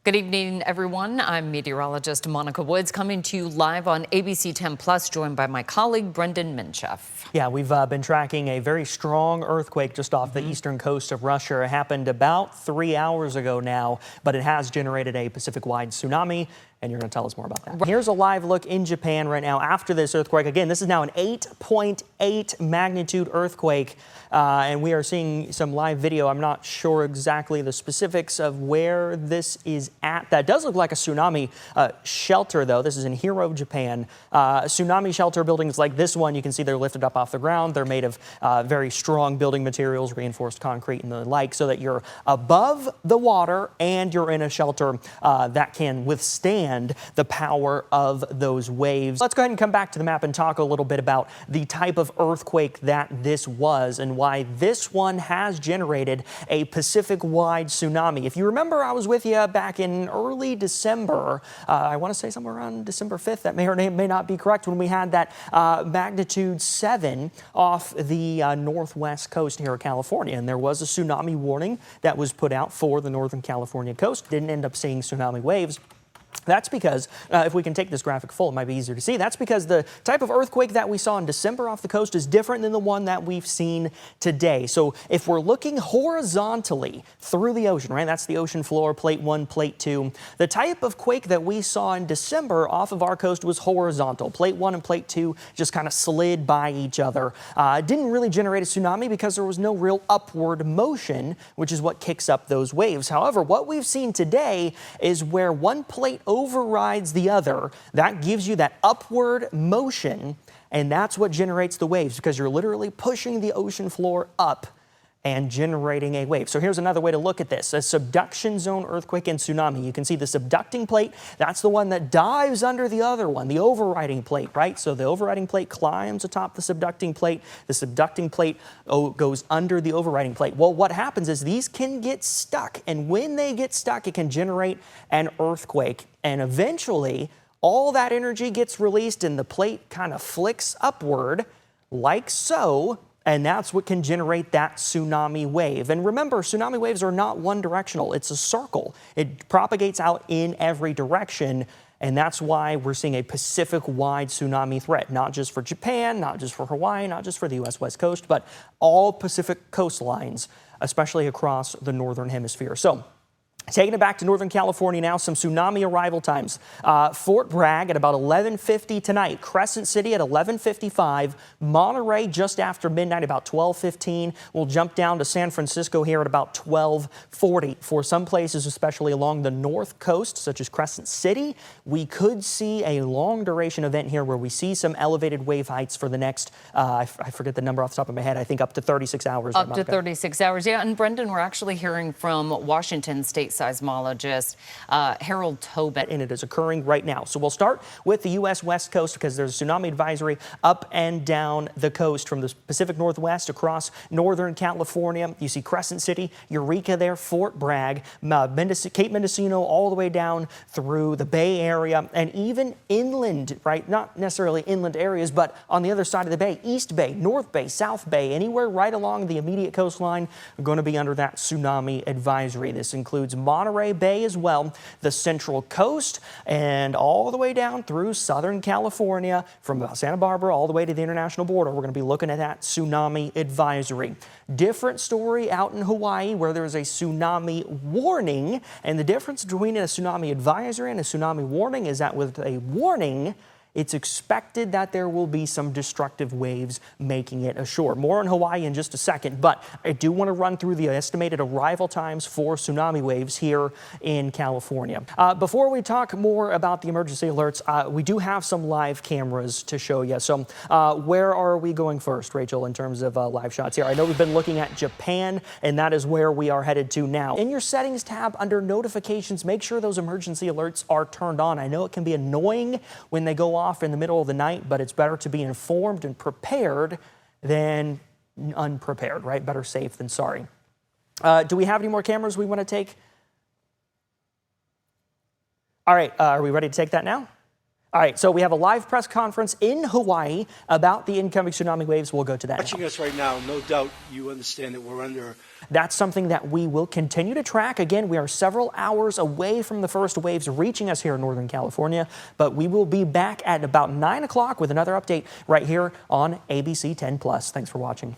Good evening, everyone. I'm meteorologist Monica Woods coming to you live on ABC 10 Plus, joined by my colleague Brendan Minchef. Yeah, we've been tracking a very strong earthquake just off the eastern coast of Russia. It happened about 3 hours ago now, but it has generated a Pacific-wide tsunami. And you're going to tell us more about that. Here's a live look in Japan right now after this earthquake. Again, this is now an 8.8 magnitude earthquake, and we are seeing some live video. I'm not sure exactly the specifics of where this is at. That does look like a tsunami shelter, though. This is in Hiro, Japan. Tsunami shelter buildings like this one, you can see they're lifted up off the ground. They're made of very strong building materials, reinforced concrete and the like, so that you're above the water and you're in a shelter that can withstand the power of those waves. Let's go ahead and come back to the map and talk a little bit about the type of earthquake that this was and why this one has generated a Pacific-wide tsunami. If you remember, I was with you back in early December. I want to say somewhere around December 5th. That may or may not be correct, when we had that magnitude 7 off the northwest coast here of California. And there was a tsunami warning that was put out for the Northern California coast. Didn't end up seeing tsunami waves. That's because, if we can take this graphic full, it might be easier to see. That's because the type of earthquake that we saw in December off the coast is different than the one that we've seen today. So if we're looking horizontally through the ocean, right, that's the ocean floor, plate 1, plate 2. The type of quake that we saw in December off of our coast was horizontal. Plate 1 and plate 2 just kind of slid by each other. It didn't really generate a tsunami because there was no real upward motion, which is what kicks up those waves. However, what we've seen today is where one plate overrides the other. That gives you that upward motion, and that's what generates the waves, because you're literally pushing the ocean floor up and generating a wave. So here's another way to look at this: a subduction zone earthquake and tsunami. You can see the subducting plate, that's the one that dives under the other one, the overriding plate, right? So the overriding plate climbs atop the subducting plate. The subducting plate goes under the overriding plate. Well, what happens is these can get stuck, and when they get stuck, it can generate an earthquake. And eventually, all that energy gets released and the plate kind of flicks upward like so. And that's what can generate that tsunami wave. And remember, tsunami waves are not one directional. It's a circle. It propagates out in every direction. And that's why we're seeing a Pacific-wide tsunami threat, not just for Japan, not just for Hawaii, not just for the U.S. West Coast, but all Pacific coastlines, especially across the Northern Hemisphere. So, taking it back to Northern California now, some tsunami arrival times. Fort Bragg at about 11:50 tonight. Crescent City at 11:55. Monterey just after midnight, about 12:15. We'll jump down to San Francisco here at about 12:40. For some places, especially along the north coast, such as Crescent City, we could see a long duration event here where we see some elevated wave heights for the next, I forget the number off the top of my head, I think up to 36 hours. Up to 36 hours, yeah. And Brendan, we're actually hearing from Washington State seismologist Harold Tobin. And it is occurring right now. So we'll start with the U.S. West Coast, because there's a tsunami advisory up and down the coast from the Pacific Northwest across Northern California. You see Crescent City, Eureka there, Fort Bragg, Cape Mendocino, all the way down through the Bay Area, and even inland, right? Not necessarily inland areas, but on the other side of the bay, East Bay, North Bay, South Bay, anywhere right along the immediate coastline are going to be under that tsunami advisory. This includes Monterey Bay as well, the Central Coast, and all the way down through Southern California, from Santa Barbara all the way to the international border. We're going to be looking at that tsunami advisory. Different story out in Hawaii, where there's a tsunami warning, and the difference between a tsunami advisory and a tsunami warning is that with a warning, it's expected that there will be some destructive waves making it ashore. More on Hawaii in just a second, but I do want to run through the estimated arrival times for tsunami waves here in California. Before we talk more about the emergency alerts, we do have some live cameras to show you. So where are we going first, Rachel, in terms of live shots here? I know we've been looking at Japan, and that is where we are headed to now. In your settings tab under notifications, make sure those emergency alerts are turned on. I know it can be annoying when they go off in the middle of the night, but it's better to be informed and prepared than unprepared, right? Better safe than sorry. Do we have any more cameras we want to take? All right, are we ready to take that now? All right, so we have a live press conference in Hawaii about the incoming tsunami waves. We'll go to that. Watching us right now, no doubt you understand that we're under. That's something that we will continue to track. Again, we are several hours away from the first waves reaching us here in Northern California, but we will be back at about 9 o'clock with another update right here on ABC 10+. Thanks for watching.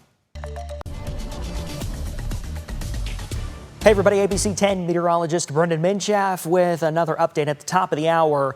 Hey everybody, ABC 10 meteorologist Brendan Minchaf with another update at the top of the hour.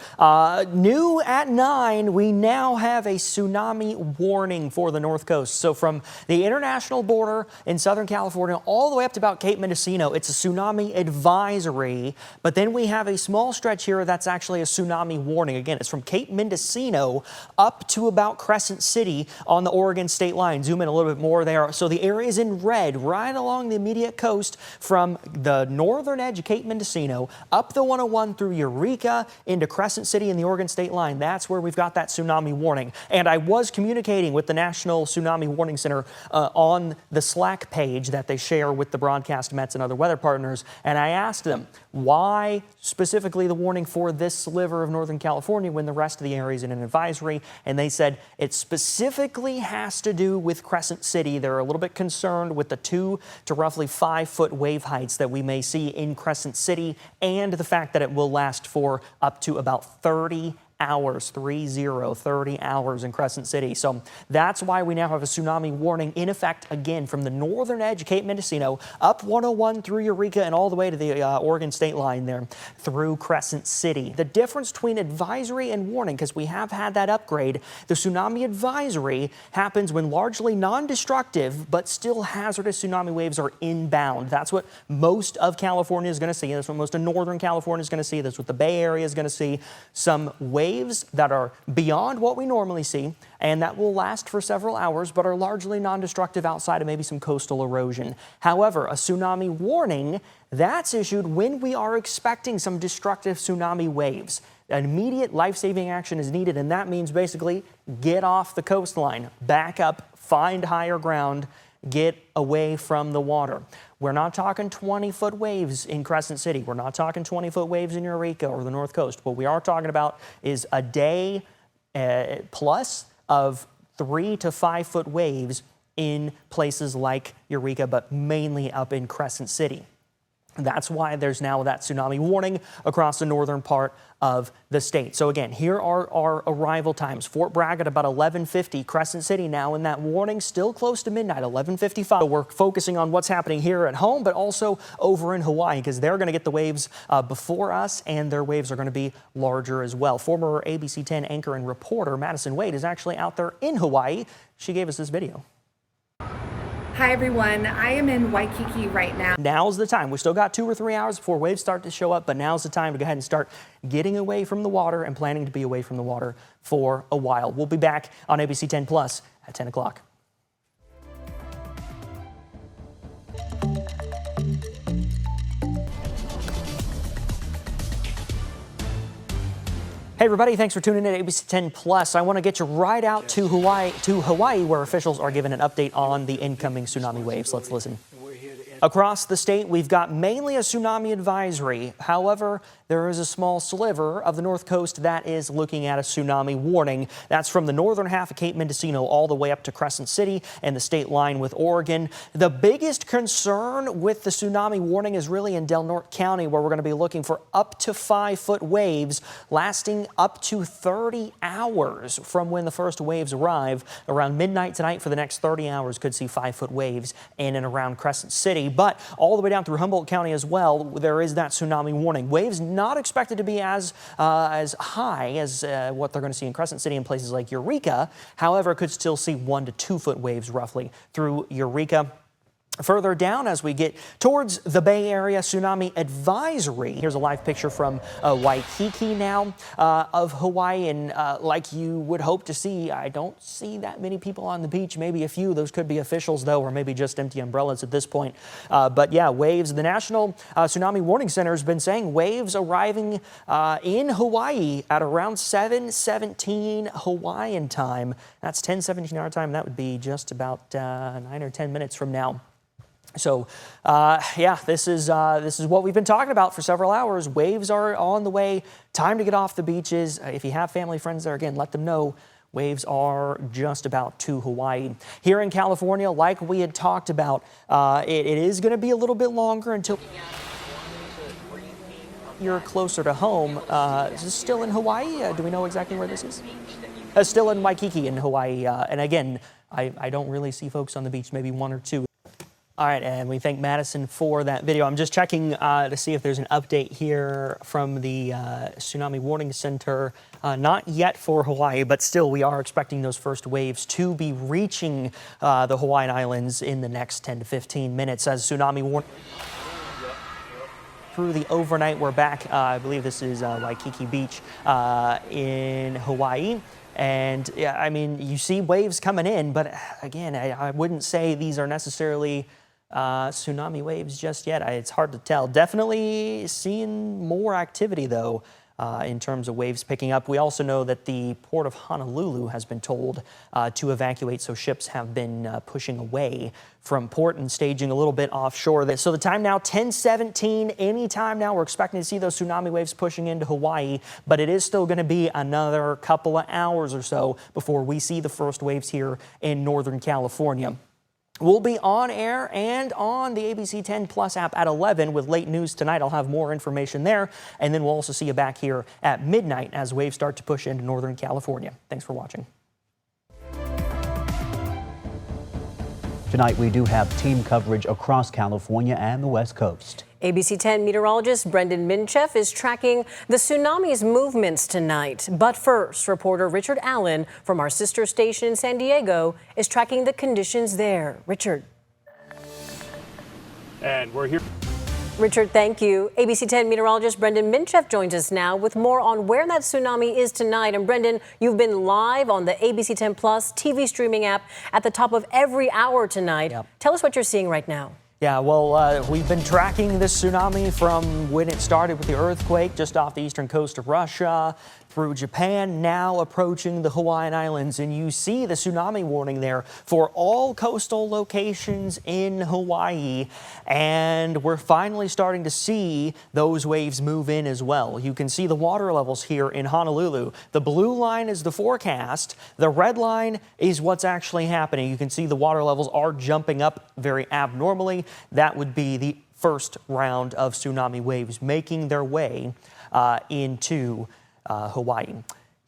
New at 9, we now have a tsunami warning for the North Coast. So from the international border in Southern California all the way up to about Cape Mendocino, it's a tsunami advisory. But then we have a small stretch here that's actually a tsunami warning. Again, it's from Cape Mendocino up to about Crescent City on the Oregon state line. Zoom in a little bit more there. So the area is in red right along the immediate coast from the northern edge of Cape Mendocino up the 101 through Eureka into Crescent City and the Oregon state line. That's where we've got that tsunami warning. And I was communicating with the National Tsunami Warning Center on the Slack page that they share with the broadcast Mets and other weather partners. And I asked them why specifically the warning for this sliver of Northern California when the rest of the area is in an advisory. And they said it specifically has to do with Crescent City. They're a little bit concerned with the 2 to roughly 5 foot wave heights that we may see in Crescent City and the fact that it will last for up to about 30 hours, 30 hours in Crescent City. So that's why we now have a tsunami warning in effect again from the northern edge of Cape Mendocino up 101 through Eureka and all the way to the Oregon state line there through Crescent City. The difference between advisory and warning, because we have had that upgrade, the tsunami advisory happens when largely non-destructive but still hazardous tsunami waves are inbound. That's what most of California is going to see. That's what most of Northern California is going to see. That's what the Bay Area is going to see. Some waves that are beyond what we normally see and that will last for several hours but are largely non-destructive outside of maybe some coastal erosion. However, a tsunami warning, that's issued when we are expecting some destructive tsunami waves. An immediate life-saving action is needed, and that means basically get off the coastline, back up, find higher ground, get away from the water. We're not talking 20-foot waves in Crescent City. We're not talking 20-foot waves in Eureka or the North Coast. What we are talking about is a day plus of 3 to 5 foot waves in places like Eureka, but mainly up in Crescent City. That's why there's now that tsunami warning across the northern part of the state. So again, here are our arrival times. Fort Bragg at about 11:50, Crescent City now in that warning, still close to midnight, 11:55. So we're focusing on what's happening here at home, but also over in Hawaii, because they're going to get the waves before us, and their waves are going to be larger as well. Former ABC 10 anchor and reporter Madison Wade is actually out there in Hawaii. She gave us this video. Hi everyone, I am in Waikiki right now. Now's the time. We still got 2 or 3 hours before waves start to show up, but now's the time to go ahead and start getting away from the water and planning to be away from the water for a while. We'll be back on ABC 10 Plus at 10 o'clock. Hey everybody, thanks for tuning in to ABC 10 Plus. I want to get you right out to Hawaii, where officials are giving an update on the incoming tsunami waves. Let's listen. Across the state, we've got mainly a tsunami advisory. However, there is a small sliver of the North Coast that is looking at a tsunami warning. That's from the northern half of Cape Mendocino all the way up to Crescent City and the state line with Oregon. The biggest concern with the tsunami warning is really in Del Norte County, where we're going to be looking for up to 5 foot waves lasting up to 30 hours from when the first waves arrive. Around midnight tonight for the next 30 hours could see 5 foot waves in and around Crescent City. But all the way down through Humboldt County as well, there is that tsunami warning. Waves not expected to be as high as what they're going to see in Crescent City and places like Eureka. However, could still see 1 to 2 foot waves roughly through Eureka. Further down, as we get towards the Bay Area, tsunami advisory. Here's a live picture from Waikiki now of Hawaii, and like you would hope to see, I don't see that many people on the beach, maybe a few. Those could be officials, though, or maybe just empty umbrellas at this point. But yeah, waves. The National Tsunami Warning Center has been saying waves arriving in Hawaii at around 7:17 Hawaiian time. That's 10:17 our time. That would be just about 9 or 10 minutes from now. So, yeah, this is what we've been talking about for several hours. Waves are on the way. Time to get off the beaches. If you have family, friends there, again, let them know. Waves are just about to Hawaii. Here in California, like we had talked about, it is going to be a little bit longer until you're closer to home. Is this still in Hawaii? Do we know exactly where this is? Still in Waikiki in Hawaii. And again, I don't really see folks on the beach, maybe one or two. All right, and we thank Madison for that video. I'm just checking to see if there's an update here from the Tsunami Warning Center. Not yet for Hawaii, but still we are expecting those first waves to be reaching the Hawaiian Islands in the next 10 to 15 minutes as tsunami warning. Through the overnight, we're back. I believe this is Waikiki Beach in Hawaii. And yeah, I mean, you see waves coming in, but again, I wouldn't say these are necessarily tsunami waves just yet. It's hard to tell. Definitely seeing more activity, though, in terms of waves picking up. We also know that the port of Honolulu has been told to evacuate, so ships have been pushing away from port and staging a little bit offshore. So the time now, 10:17. Any time now, we're expecting to see those tsunami waves pushing into Hawaii, but it is still going to be another couple of hours or so before we see the first waves here in Northern California. We'll be on air and on the ABC 10 Plus app at 11 with late news tonight. I'll have more information there. And then we'll also see you back here at midnight as waves start to push into Northern California. Thanks for watching. Tonight, we do have team coverage across California and the West Coast. ABC 10 meteorologist Brendan Minchef is tracking the tsunami's movements tonight. But first, reporter Richard Allen from our sister station in San Diego is tracking the conditions there. Richard. And we're here. Richard, thank you. ABC 10 meteorologist Brendan Minchef joins us now with more on where that tsunami is tonight. And Brendan, you've been live on the ABC 10 Plus TV streaming app at the top of every hour tonight. Yep. Tell us what you're seeing right now. Yeah, well, we've been tracking this tsunami from when it started with the earthquake just off the eastern coast of Russia, through Japan, now approaching the Hawaiian Islands. And you see the tsunami warning there for all coastal locations in Hawaii. And we're finally starting to see those waves move in as well. You can see the water levels here in Honolulu. The blue line is the forecast. The red line is what's actually happening. You can see the water levels are jumping up very abnormally. That would be the first round of tsunami waves making their way into Hawaii.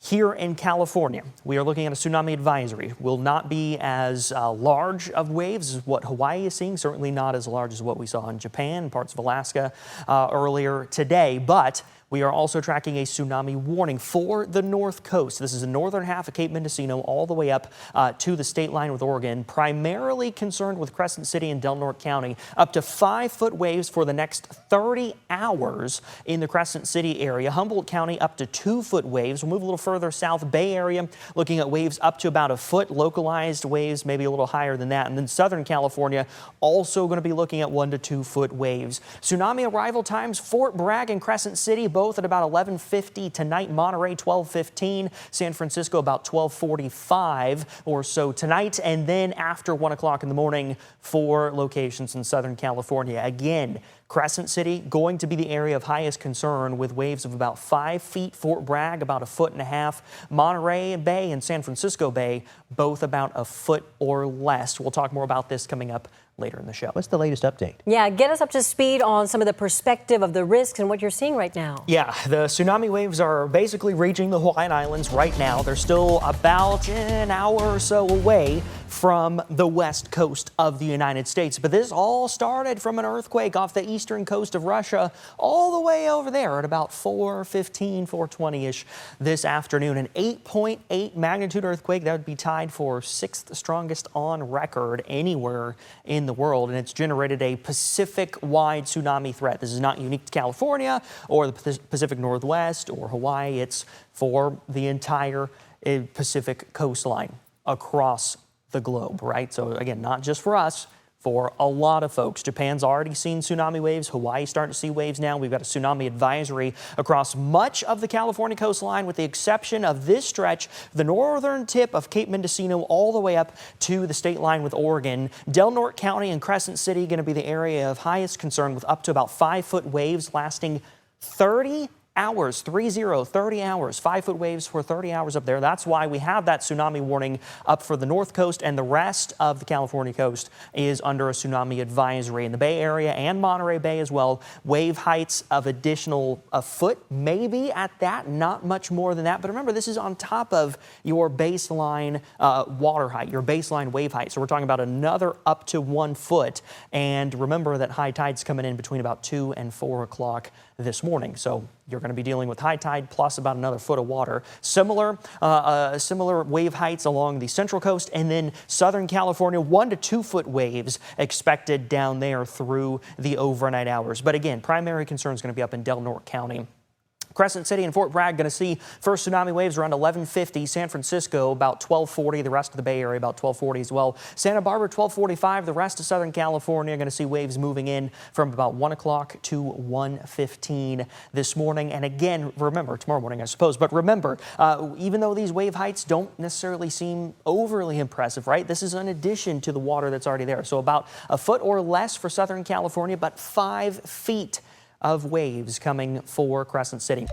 Here in California, we are looking at a tsunami advisory. Will not be as large of waves as what Hawaii is seeing, certainly not as large as what we saw in Japan, parts of Alaska earlier today, but we are also tracking a tsunami warning for the North Coast. This is the northern half of Cape Mendocino all the way up to the state line with Oregon, primarily concerned with Crescent City and Del Norte County. Up to 5-foot waves for the next 30 hours in the Crescent City area. Humboldt County up to 2-foot waves. We'll move a little further south, Bay Area, looking at waves up to about a foot. Localized waves maybe a little higher than that. And then Southern California also going to be looking at 1 to 2-foot waves. Tsunami arrival times, Fort Bragg and Crescent City, both at about 11:50 tonight. Monterey 12:15, San Francisco about 12:45 or so tonight, and then after 1 o'clock in the morning for locations in Southern California. Again, Crescent City going to be the area of highest concern with waves of about 5 feet. Fort Bragg about 1.5 feet. Monterey Bay and San Francisco Bay both about a foot or less. We'll talk more about this coming up later in the show. What's the latest update? Yeah, get us up to speed on some of the perspective of the risks and what you're seeing right now. Yeah, the tsunami waves are basically reaching the Hawaiian Islands right now. They're still about an hour or so away from the west coast of the United States. But this all started from an earthquake off the eastern coast of Russia all the way over there at about 4:15, 4:20-ish this afternoon. An 8.8 magnitude earthquake that would be tied for 6th strongest on record anywhere in the world, and it's generated a Pacific-wide tsunami threat. This is not unique to California or the Pacific Northwest or Hawaii. It's for the entire Pacific coastline across the globe, right? So again, not just for us, for a lot of folks. Japan's already seen tsunami waves. Hawaii's starting to see waves now. We've got a tsunami advisory across much of the California coastline, with the exception of this stretch, the northern tip of Cape Mendocino all the way up to the state line with Oregon. Del Norte County and Crescent City going to be the area of highest concern, with up to about 5-foot waves lasting 30 hours, 30 hours, 5-foot waves for 30 hours up there. That's why we have that tsunami warning up for the north coast, and the rest of the California coast is under a tsunami advisory. In the Bay Area and Monterey Bay as well, wave heights of additional a foot, maybe at that, not much more than that. But remember, this is on top of your baseline water height, your baseline wave height. So we're talking about another up to 1 foot. And remember that high tide's coming in between about 2 and 4 o'clock this morning. So you're going to be dealing with high tide plus about another foot of water. Similar wave heights along the central coast, and then Southern California, 1 to 2 foot waves expected down there through the overnight hours. But again, primary concern is going to be up in Del Norte County. Crescent City and Fort Bragg going to see first tsunami waves around 11:50. San Francisco about 12:40. The rest of the Bay Area about 12:40 as well. Santa Barbara 12:45. The rest of Southern California going to see waves moving in from about 1 o'clock to 1:15 this morning. And again, remember, tomorrow morning, I suppose. But remember, even though these wave heights don't necessarily seem overly impressive, right? This is in addition to the water that's already there. So about a foot or less for Southern California, but 5 feet of waves coming for Crescent City.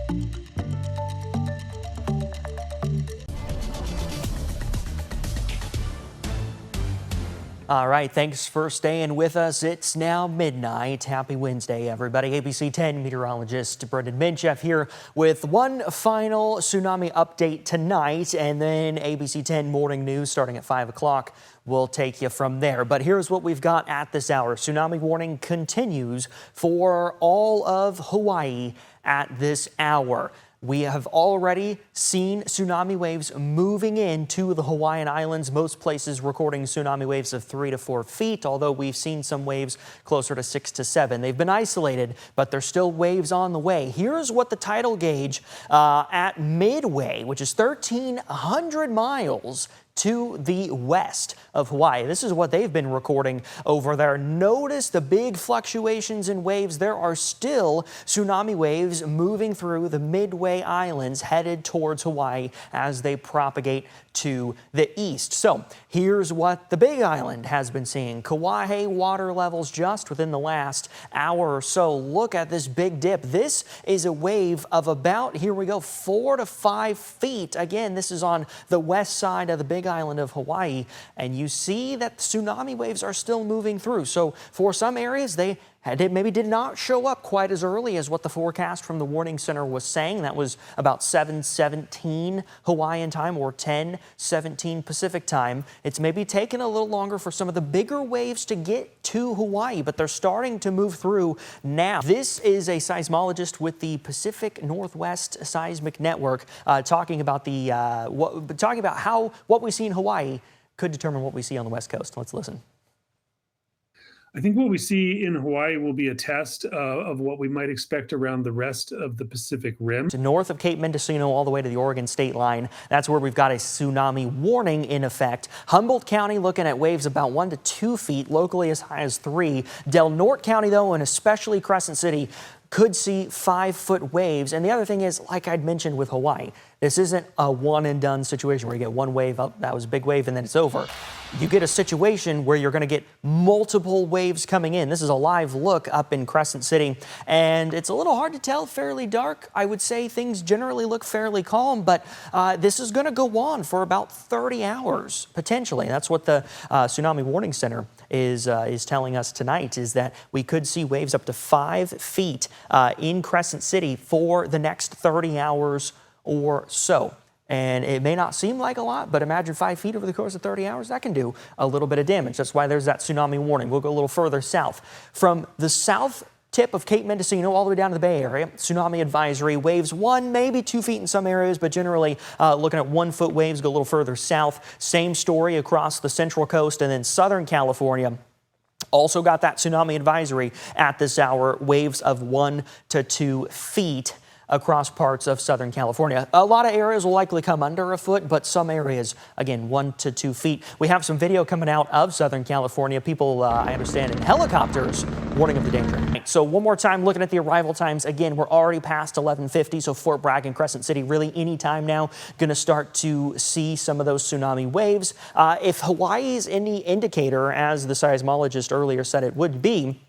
All right, thanks for staying with us. It's now midnight. Happy Wednesday, everybody. ABC 10 meteorologist Brendan Minchef here with one final tsunami update tonight, and then ABC 10 morning news starting at 5 o'clock. We'll take you from there. But here's what we've got at this hour. Tsunami warning continues for all of Hawaii at this hour. We have already seen tsunami waves moving into the Hawaiian Islands, most places recording tsunami waves of 3 to 4 feet, although we've seen some waves closer to 6 to 7. They've been isolated, but there's still waves on the way. Here's what the tidal gauge at Midway, which is 1,300 miles to the west of Hawaii. This is what they've been recording over there. Notice the big fluctuations in waves. There are still tsunami waves moving through the Midway Islands headed towards Hawaii as they propagate to the east. So here's what the Big Island has been seeing. Kauai water levels just within the last hour or so. Look at this big dip. This is a wave of about, here we go, 4 to 5 feet. Again, this is on the west side of the Big Island of Hawaii, and you see that tsunami waves are still moving through. So for some areas, they maybe did not show up quite as early as what the forecast from the Warning Center was saying. That was about 7:17 Hawaiian time or 10:17 Pacific time. It's maybe taken a little longer for some of the bigger waves to get to Hawaii, but they're starting to move through now. This is a seismologist with the Pacific Northwest Seismic Network talking about how what we see in Hawaii could determine what we see on the West Coast. Let's listen. I think what we see in Hawaii will be a test of what we might expect around the rest of the Pacific Rim. North of Cape Mendocino all the way to the Oregon state line. That's where we've got a tsunami warning in effect. Humboldt County looking at waves about 1 to 2 feet, locally as high as 3. Del Norte County, though, and especially Crescent City, could see 5-foot waves. And the other thing is, like I'd mentioned with Hawaii, this isn't a one and done situation where you get one wave up, that was a big wave, and then it's over. You get a situation where you're going to get multiple waves coming in. This is a live look up in Crescent City, and it's a little hard to tell, fairly dark. I would say things generally look fairly calm, but this is going to go on for about 30 hours, potentially. That's what the Tsunami Warning Center is telling us tonight, is that we could see waves up to 5 feet in Crescent City for the next 30 hours or so. And it may not seem like a lot, but imagine 5 feet over the course of 30 hours. That can do a little bit of damage. That's why there's that tsunami warning. We'll go a little further south. From the south tip of Cape Mendocino all the way down to the Bay Area, tsunami advisory, waves 1, maybe 2 feet in some areas, but generally looking at 1-foot waves. Go a little further south. Same story across the central coast, and then Southern California. Also got that tsunami advisory at this hour, waves of 1 to 2 feet. across parts of Southern California. A lot of areas will likely come under a foot, but some areas, again, 1 to 2 feet. We have some video coming out of Southern California. People, I understand, in helicopters warning of the danger. So one more time, looking at the arrival times, again, we're already past 11:50, so Fort Bragg and Crescent City really any time now going to start to see some of those tsunami waves. If Hawaii is any indicator, as the seismologist earlier said it would be,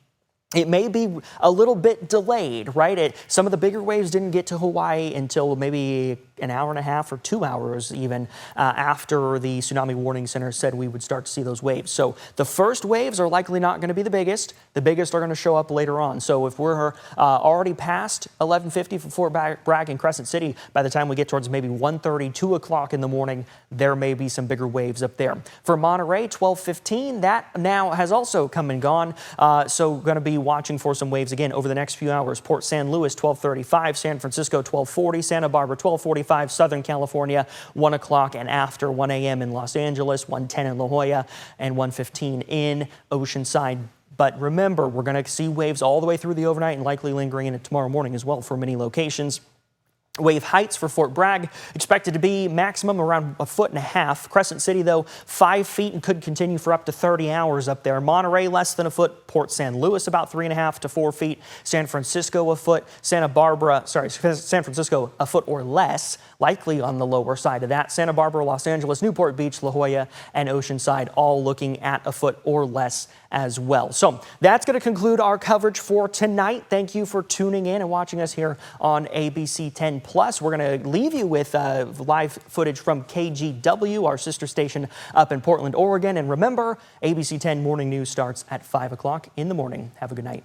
it may be a little bit delayed, right? Some of the bigger waves didn't get to Hawaii until maybe an hour and a half or 2 hours even after the Tsunami Warning Center said we would start to see those waves. So the first waves are likely not going to be the biggest. The biggest are going to show up later on. So if we're already past 11:50 for Fort Bragg and Crescent City, by the time we get towards maybe 1:30, 2 o'clock in the morning, there may be some bigger waves up there. For Monterey, 12:15, that now has also come and gone. So going to be watching for some waves again over the next few hours. Port San Luis, 12:35, San Francisco, 12:40, Santa Barbara, 12:45, Southern California, 1 o'clock and after, 1 a.m. in Los Angeles, 1:10 in La Jolla, and 1:15 in Oceanside. But remember, we're going to see waves all the way through the overnight and likely lingering into tomorrow morning as well for many locations. Wave heights for Fort Bragg expected to be maximum around 1.5 feet. Crescent City, though, 5 feet and could continue for up to 30 hours up there. Monterey, less than a foot. Port San Luis, about 3.5 to 4 feet. San Francisco, a foot. San Francisco, a foot or less, likely on the lower side of that. Santa Barbara, Los Angeles, Newport Beach, La Jolla, and Oceanside, all looking at a foot or less as well. So that's going to conclude our coverage for tonight. Thank you for tuning in and watching us here on ABC 10 Plus. We're going to leave you with live footage from KGW, our sister station up in Portland, Oregon. And remember, ABC 10 Morning News starts at 5 o'clock in the morning. Have a good night.